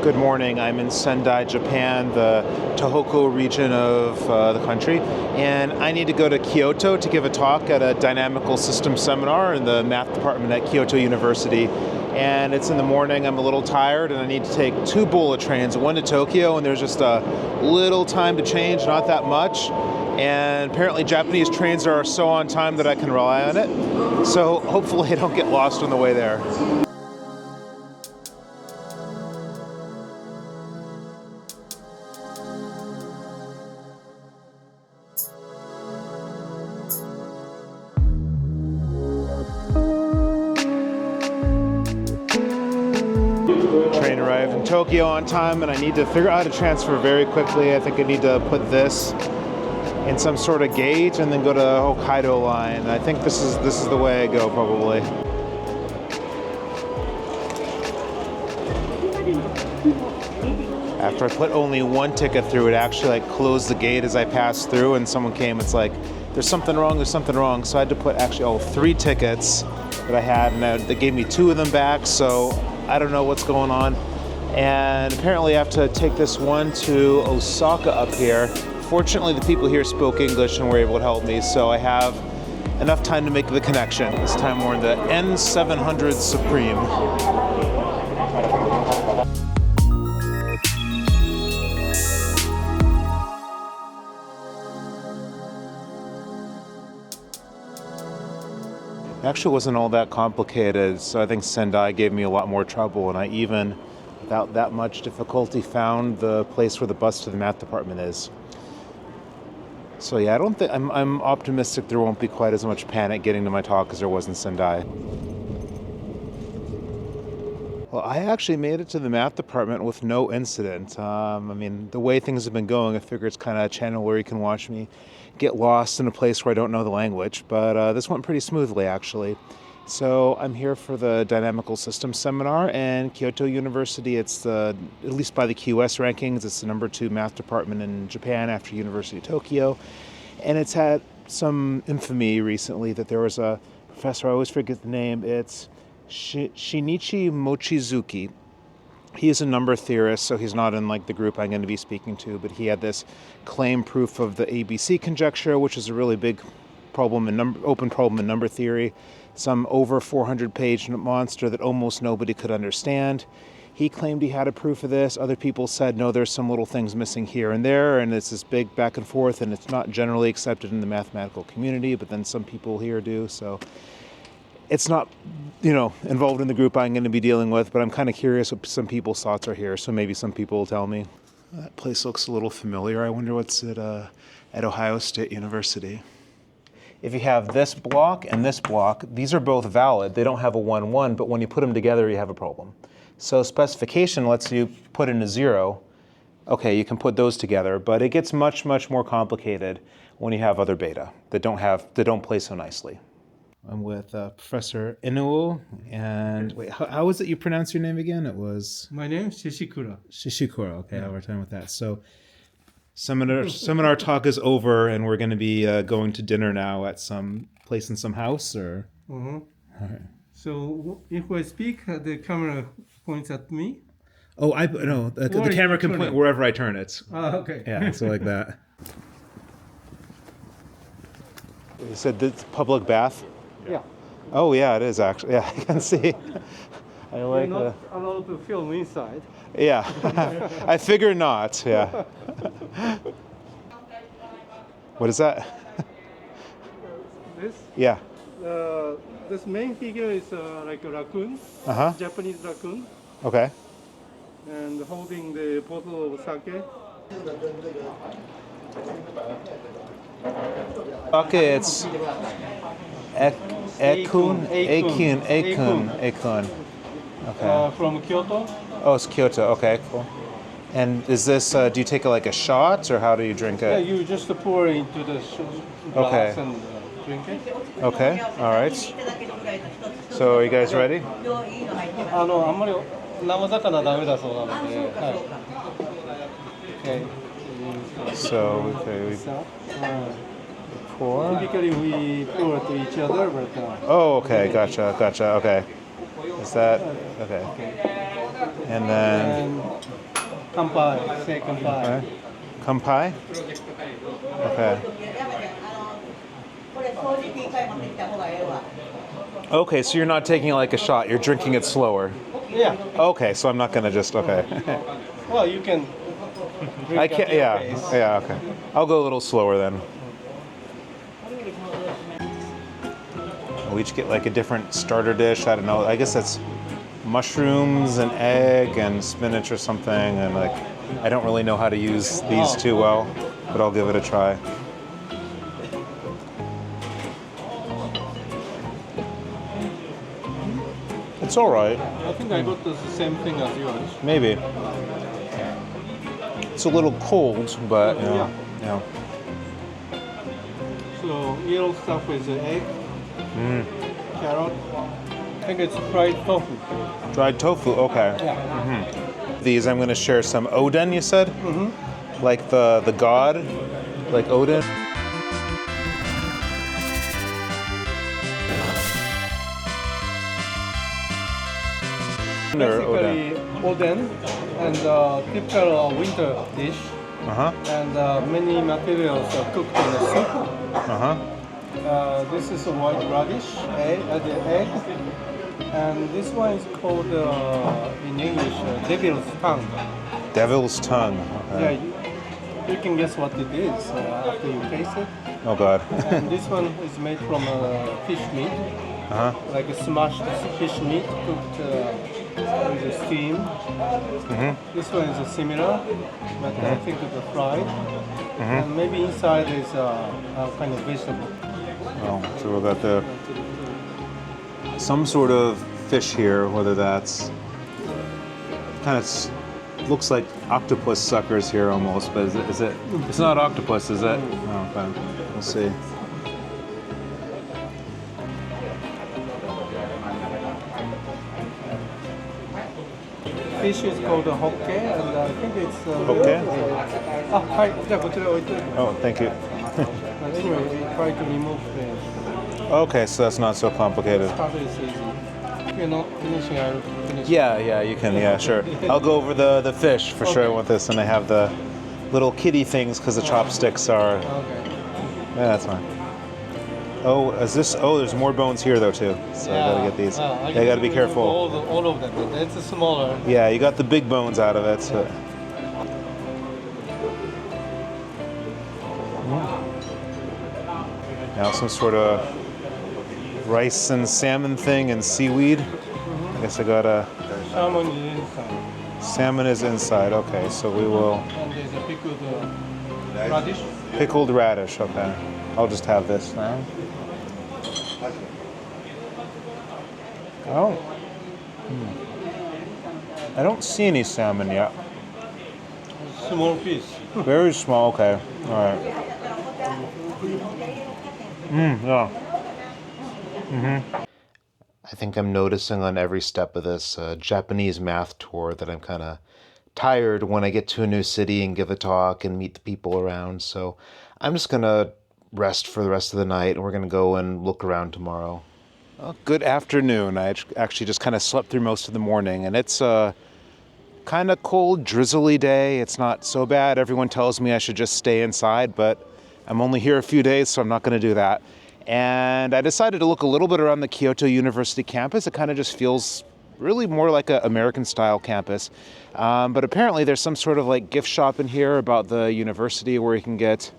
Good morning. I'm in Sendai, Japan, the Tohoku region of the country, and I need to go to Kyoto to give a talk at a dynamical systems seminar in the math department at Kyoto University. And it's in the morning, I'm a little tired, and I need to take 2 bullet trains, one to Tokyo, and there's just a little time to change, not that much. And apparently Japanese trains are so on time that I can rely on it. So hopefully I don't get lost on the way there. Train arrived in Tokyo on time, and I need to figure out how to transfer very quickly. I think I need to put this in some sort of gate and then go to the Hokkaido line. I think this is the way I go, probably. After I put only 1 ticket through, it actually closed the gate as I passed through, and someone came. It's like, there's something wrong. So I had to put actually 3 tickets that I had, and they gave me 2 of them back. So I don't know what's going on. And apparently I have to take this one to Osaka up here. Fortunately, the people here spoke English and were able to help me, so I have enough time to make the connection. This time we're in the N700 Supreme. It actually wasn't all that complicated, so I think Sendai gave me a lot more trouble, and I even, without that much difficulty, found the place where the bus to the math department is. So yeah, I'm optimistic there won't be quite as much panic getting to my talk as there was in Sendai. Well, I actually made it to the math department with no incident. The way things have been going, I figure it's kind of a channel where you can watch me get lost in a place where I don't know the language, but this went pretty smoothly, actually. So I'm here for the Dynamical Systems Seminar, and Kyoto University, it's at least by the QS rankings, it's the number 2 math department in Japan after University of Tokyo. And it's had some infamy recently that there was a professor, I always forget the name, it's Shinichi Mochizuki. He is a number theorist, so he's not in the group I'm going to be speaking to, but he had this claim proof of the ABC conjecture, which is a really big problem open problem in number theory. Some over 400-page monster that almost nobody could understand. He claimed he had a proof of this. Other people said, no, there's some little things missing here and there, and it's this big back and forth, and it's not generally accepted in the mathematical community, but then some people here do, so it's not, involved in the group I'm going to be dealing with, but I'm kind of curious what some people's thoughts are here, so maybe some people will tell me. That place looks a little familiar. I wonder what's at Ohio State University. If you have this block and this block, these are both valid. They don't have a 1-1, but when you put them together, you have a problem. So specification lets you put in a 0. Okay, you can put those together, but it gets much, much more complicated when you have other beta that don't play so nicely. I'm with Professor Inuo, and wait, how is it you pronounce your name again? It was... My name is Shishikura. Shishikura, okay, yeah. We're done with that. So seminar talk is over, and we're going to be going to dinner now at some place in some house, or... Mm-hmm. All right. So if I speak, the camera points at me? Oh, the camera can point wherever I turn it. Okay. Yeah, so like that. You said this public bath? Yeah. Oh, yeah, it is actually. Yeah, I can see. I like You're not allowed to film inside. Yeah, I figure not, yeah. What is that? This? Yeah. This main figure is like a raccoon, Japanese raccoon, Okay. and holding the bottle of sake. Okay, it's Ekun. Okay. From Kyoto. Oh, it's Kyoto. Okay, cool. And is this? Do you take a shot, or how do you drink it? Yeah, you just pour it into the glass and drink it. Okay. All right. So, are you guys ready? あんまり生魚ダメだそうなので、はい。Okay. So, okay, we pour. Typically we pour to each other, but. Oh, okay, gotcha. Okay. Is that okay? And then. Kanpai. Say kanpai. Okay. Kampai? Okay. Okay, so you're not taking it like a shot, you're drinking it slower. Yeah. Okay, so I'm not gonna just, okay. Well, you can drink I at can't, your yeah, pace. yeah, okay. I'll go a little slower then. We each get like a different starter dish, I don't know, I guess that's mushrooms and egg and spinach or something, and like, I don't really know how to use these too well, but I'll give it a try. It's all right. I think I got the same thing as yours. Maybe. It's a little cold, but you know, yeah. So yellow stuff is egg, carrot. I think it's fried tofu. Dried tofu, okay. Yeah. These, I'm going to share some Odin, you said? Like the god? Like Odin? Or Basically, oden and typical winter dish, Uh-huh. and many materials are cooked in a soup. Uh-huh. This is a white radish, the egg, and this one is called in English devil's tongue. Devil's tongue. Yeah, Okay. you can guess what it is after you taste it. Oh god. And this one is made from fish meat, Uh-huh. like a smashed fish meat cooked with a steam. This one is similar, but I think it's fried. And maybe inside is a kind of vegetable. Oh, so we got some sort of fish here, whether that's kind of looks like octopus suckers here almost, but is it? It's not octopus, is it? Oh, okay. We'll see. Fish is called hokke, and I think it's Hokke? Hi, じゃあこちら置いて。 Oh, thank you. But anyway, we try to remove the Okay, so that's not so complicated. stuff is easy. If you're not finishing, I'll finish. Yeah, you can. Yeah, sure. I'll go over the fish for sure with this, and I have the little kitty things because the chopsticks are. Okay. Yeah, that's fine. Oh, is this? Oh, there's more bones here though too. So I gotta get these. Well, I gotta be remove careful. All of them. It's smaller. Yeah, you got the big bones out of it. So. Now some sort of rice and salmon thing and seaweed. I guess I got a Salmon is inside. salmon is inside. Okay, so we will And there's a pickled radish. pickled radish. Okay, I'll just have this now. Oh, I don't see any salmon yet. Small piece. Very small. Okay, all right. Yeah. I think I'm noticing on every step of this Japanese math tour that I'm kind of tired when I get to a new city and give a talk and meet the people around. So I'm just going to rest for the rest of the night, and we're going to go and look around tomorrow. Well, good afternoon. I actually just kind of slept through most of the morning, and it's a kind of cold, drizzly day. It's not so bad. Everyone tells me I should just stay inside, but I'm only here a few days, so I'm not going to do that. And I decided to look a little bit around the Kyoto University campus. It kind of just feels really more like an American-style campus. But apparently there's some sort of like gift shop in here about the university where you can get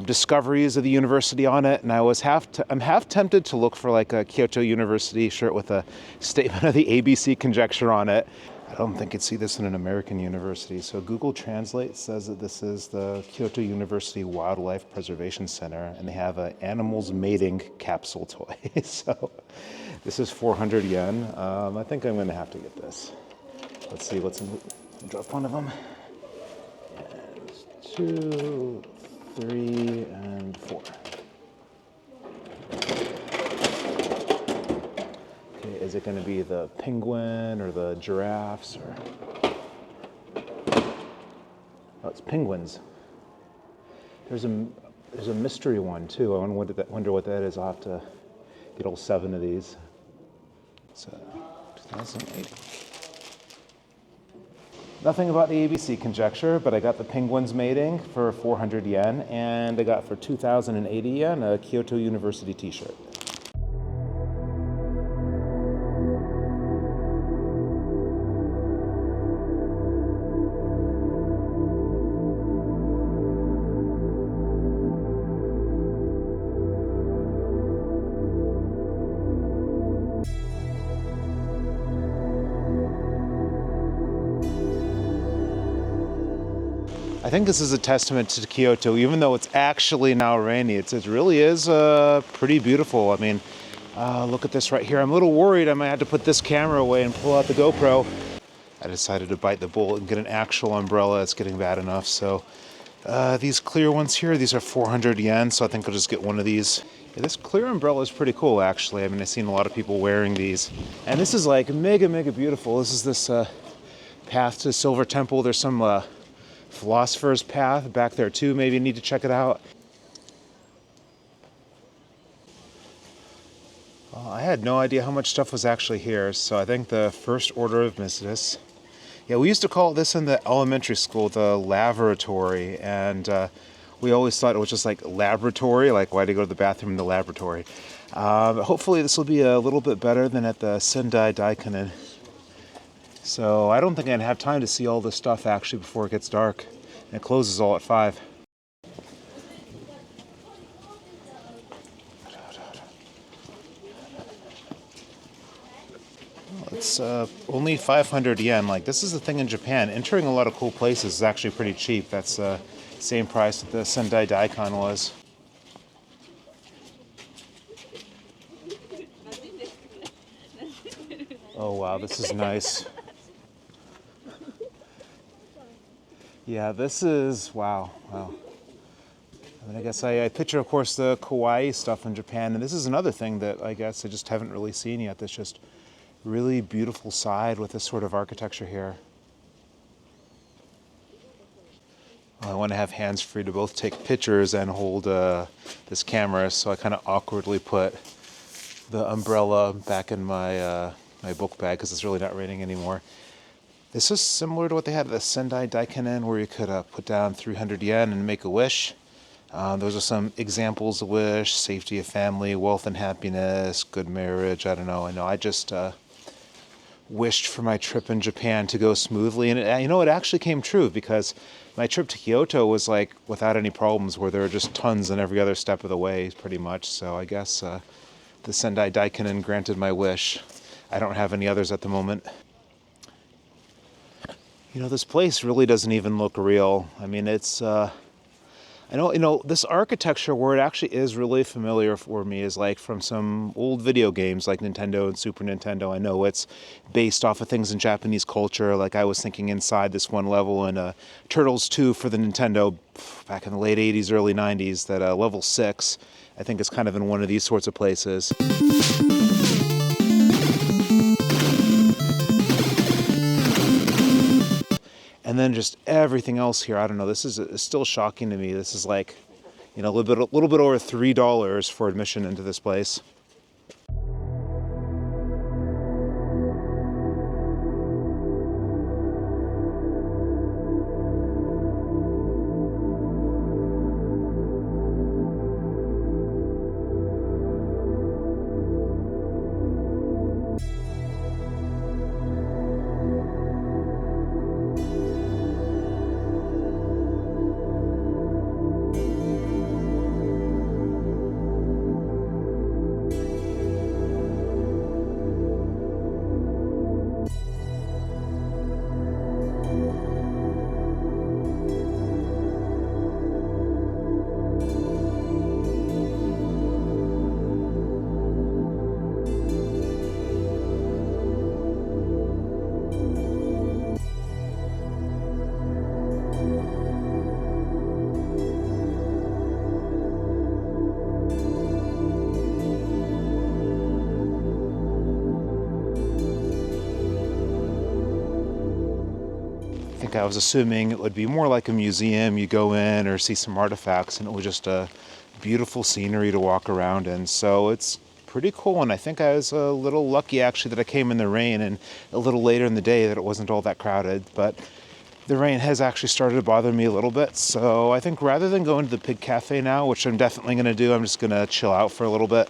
discoveries of the university on it. And I'm half tempted to look for like a Kyoto University shirt with a statement of the ABC conjecture on it. I don't think you'd see this in an American university. So Google Translate says that this is the Kyoto University Wildlife Preservation Center, and they have an animals mating capsule toy. So this is 400 yen. I think I'm going to have to get this. Let's see what's in. Drop one of them. And 2, 3, and 4. Is it going to be the penguin or the giraffes or? Oh, it's penguins. There's a mystery one too. I wonder what that is. I'll have to get all 7 of these. It's 2008. Nothing about the ABC conjecture, but I got the penguins mating for 400 yen, and I got for 2,080 yen a Kyoto University t-shirt. I think this is a testament to Kyoto, even though it's actually now rainy. It really is pretty beautiful. I mean, look at this right here. I'm a little worried I might have to put this camera away and pull out the GoPro. I decided to bite the bullet and get an actual umbrella. It's getting bad enough. So these clear ones here, these are 400 yen, so I think I'll just get one of these. Yeah, this clear umbrella is pretty cool, actually. I mean, I've seen a lot of people wearing these. And this is like mega, mega beautiful. This is this path to Silver Temple. There's some Philosopher's Path back there too. Maybe you need to check it out. I had no idea how much stuff was actually here, so I think the first order of business. Yeah, we used to call this in the elementary school the laboratory, and we always thought it was just like laboratory, like why do you go to the bathroom in the laboratory? Hopefully this will be a little bit better than at the Sendai Daikanen. So I don't think I'd have time to see all this stuff actually before it gets dark. And it closes all at 5. It's only 500 yen. Like, this is the thing in Japan. Entering a lot of cool places is actually pretty cheap. That's the same price that the Sendai Daikon was. Oh wow, this is nice. Yeah, this is, wow. I mean, I guess I picture, of course, the kawaii stuff in Japan, and this is another thing that I guess I just haven't really seen yet. That's just really beautiful side with this sort of architecture here. Well, I want to have hands free to both take pictures and hold this camera, so I kind of awkwardly put the umbrella back in my my book bag because it's really not raining anymore. This is similar to what they had at the Sendai Daikanen, where you could put down 300 yen and make a wish. Those are some examples of wish: safety of family, wealth and happiness, good marriage. I don't know. I know I just wished for my trip in Japan to go smoothly, and it actually came true, because my trip to Kyoto was like without any problems, where there were just tons in every other step of the way, pretty much. So I guess the Sendai Daikanen granted my wish. I don't have any others at the moment. You know, this place really doesn't even look real. I mean, it's, I know, this architecture, where it actually is really familiar for me, is like from some old video games like Nintendo and Super Nintendo. I know it's based off of things in Japanese culture. Like, I was thinking inside this one level in Turtles 2 for the Nintendo back in the late 80s, early 90s, that level 6, I think, is kind of in one of these sorts of places. And then just everything else here, I don't know, this is still shocking to me. This is like, a little bit over $3 for admission into this place. I was assuming it would be more like a museum. You go in or see some artifacts, and it was just a beautiful scenery to walk around in. So it's pretty cool, and I think I was a little lucky actually that I came in the rain and a little later in the day that it wasn't all that crowded. But the rain has actually started to bother me a little bit. So I think rather than going to the Pig Cafe now, which I'm definitely going to do, I'm just going to chill out for a little bit.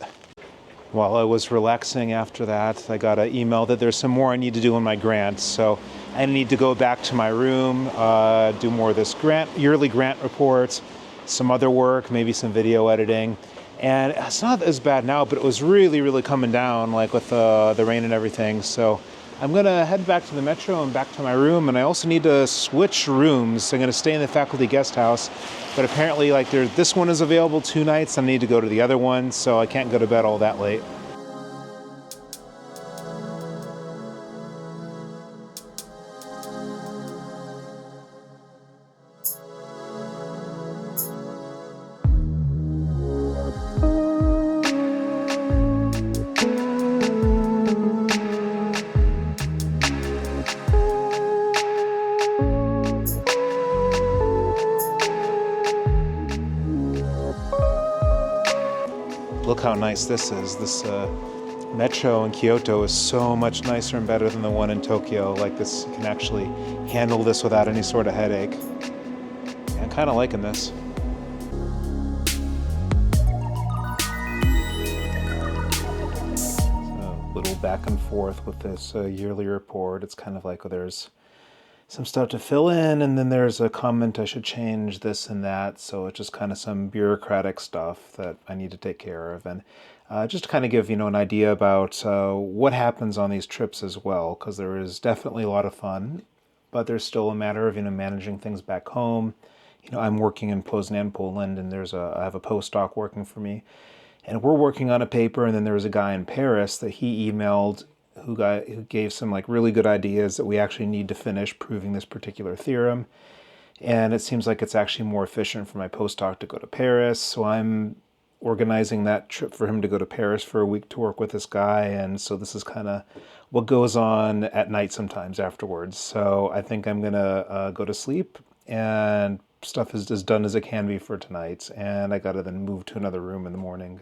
While I was relaxing after that, I got an email that there's some more I need to do on my grant. So I need to go back to my room, do more of this yearly grant reports, some other work, maybe some video editing. And it's not as bad now, but it was really, really coming down, like with the rain and everything. So I'm gonna head back to the metro and back to my room, and I also need to switch rooms. I'm gonna stay in the faculty guest house, but apparently like this one is available 2 nights. I need to go to the other one, so I can't go to bed all that late. Look how nice this is. This metro in Kyoto is so much nicer and better than the one in Tokyo. Like this, you can actually handle this without any sort of headache. Yeah, I'm kind of liking this. So, a little back and forth with this yearly report. It's kind of like there's some stuff to fill in, and then there's a comment I should change this and that. So it's just kind of some bureaucratic stuff that I need to take care of, and just to kind of give an idea about what happens on these trips as well, because there is definitely a lot of fun, but there's still a matter of managing things back home. I'm working in Poznan, Poland, and I have a postdoc working for me, and we're working on a paper. And then there was a guy in Paris that he emailed who gave some like really good ideas that we actually need to finish proving this particular theorem. And it seems like it's actually more efficient for my postdoc to go to Paris. So I'm organizing that trip for him to go to Paris for a week to work with this guy. And so this is kind of what goes on at night sometimes afterwards. So I think I'm going to go to sleep, and stuff is as done as it can be for tonight. And I got to then move to another room in the morning.